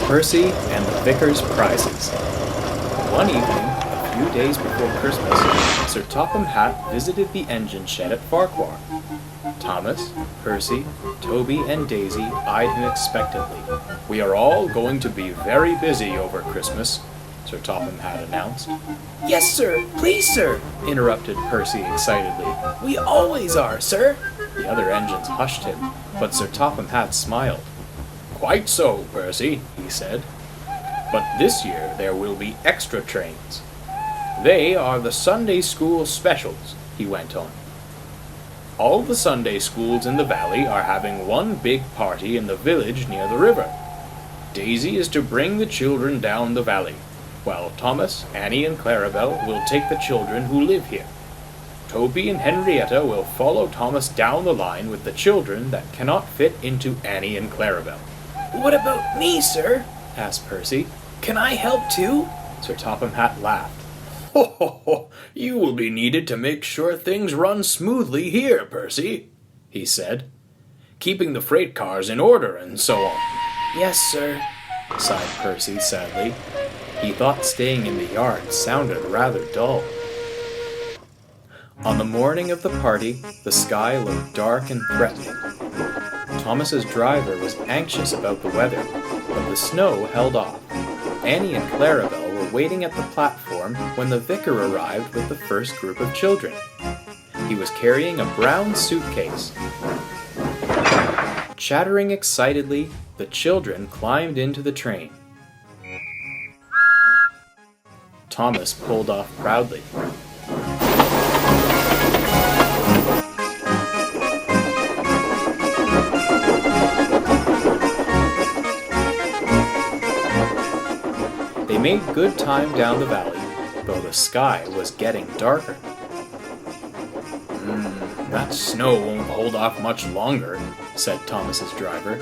Percy and the Vicar's Prizes. One evening, a few days before Christmas, Sir Topham Hatt visited the engine shed at Farquhar. Thomas, Percy, Toby, and Daisy eyed him expectantly. "We are all going to be very busy over Christmas," Sir Topham Hatt announced. "Yes, sir. Please, sir," interrupted Percy excitedly. "We always are, sir." The other engines hushed him, but Sir Topham Hatt smiled. "Quite so, Percy," he said. "But this year there will be extra trains. They are the Sunday school specials," he went on. "All the Sunday schools in the valley are having one big party in the village near the river. Daisy is to bring the children down the valley, while Thomas, Annie, and Clarabel will take the children who live here. Toby and Henrietta will follow Thomas down the line with the children that cannot fit into Annie and Clarabel." "What about me, sir?" asked Percy. "Can I help too?" Sir Topham Hatt laughed. "Ho, ho, ho! You will be needed to make sure things run smoothly here, Percy," he said. "Keeping the freight cars in order and so on." "Yes, sir," sighed Percy sadly. He thought staying in the yard sounded rather dull. On the morning of the party, the sky looked dark and threatening. Thomas's driver was anxious about the weather, but the snow held off. Annie and Clarabel were waiting at the platform when the vicar arrived with the first group of children. He was carrying a brown suitcase. Chattering excitedly, the children climbed into the train. Thomas pulled off proudly. They made good time down the valley, though the sky was getting darker. That snow won't hold off much longer," said Thomas's driver.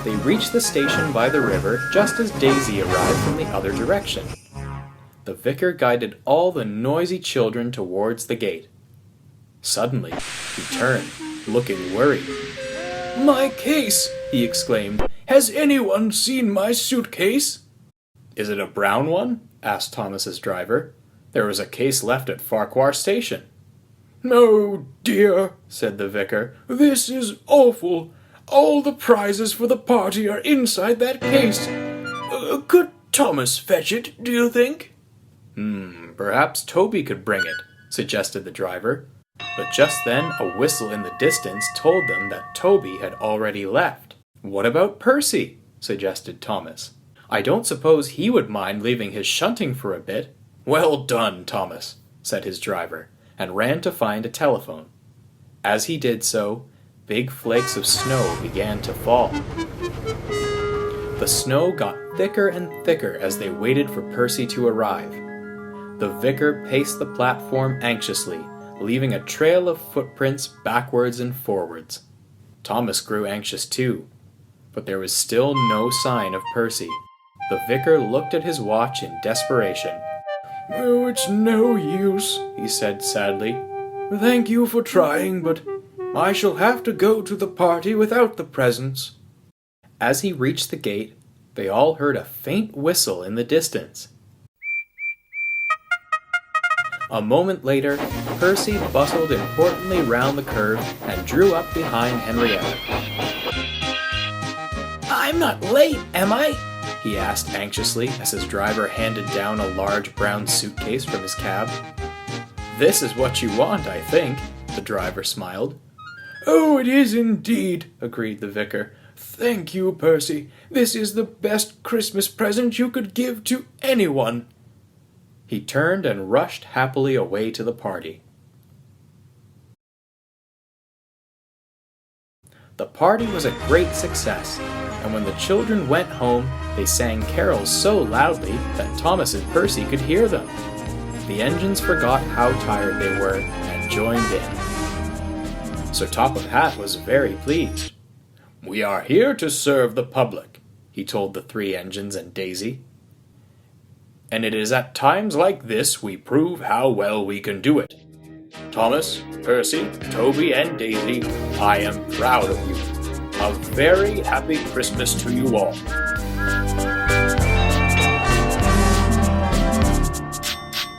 They reached the station by the river just as Daisy arrived from the other direction. The vicar guided all the noisy children towards the gate. Suddenly, he turned, looking worried. "My case!" he exclaimed. "Has anyone seen my suitcase?" "Is it a brown one?" asked Thomas's driver. "There was a case left at Farquhar station." "Oh dear," said the vicar. "This is awful. All the prizes for the party are inside that case. Could Thomas fetch it, do you think?" Perhaps Toby could bring it," suggested the driver. But just then a whistle in the distance told them that Toby had already left. "What about Percy?" suggested Thomas. "I don't suppose he would mind leaving his shunting for a bit." "Well done, Thomas," said his driver, and ran to find a telephone. As he did so, big flakes of snow began to fall. The snow got thicker and thicker as they waited for Percy to arrive. The vicar paced the platform anxiously, leaving a trail of footprints backwards and forwards. Thomas grew anxious too, but there was still no sign of Percy. The vicar looked at his watch in desperation. "Oh, it's no use," he said sadly. "Thank you for trying, but I shall have to go to the party without the presents." As he reached the gate, they all heard a faint whistle in the distance. A moment later, Percy bustled importantly round the curve and drew up behind Henrietta. "I'm not late, am I?" he asked anxiously as his driver handed down a large brown suitcase from his cab. "This is what you want, I think," the driver smiled. "Oh, it is indeed," agreed the vicar. "Thank you, Percy. This is the best Christmas present you could give to anyone." He turned and rushed happily away to the party. The party was a great success, and when the children went home, they sang carols so loudly that Thomas and Percy could hear them. The engines forgot how tired they were and joined in. Sir Topham Hatt was very pleased. "We are here to serve the public," he he told the 3 engines and Daisy. "And it is at times like this we prove how well we can do it. Thomas, Percy, Toby, and Daisy, I am proud of you. A very happy Christmas to you all."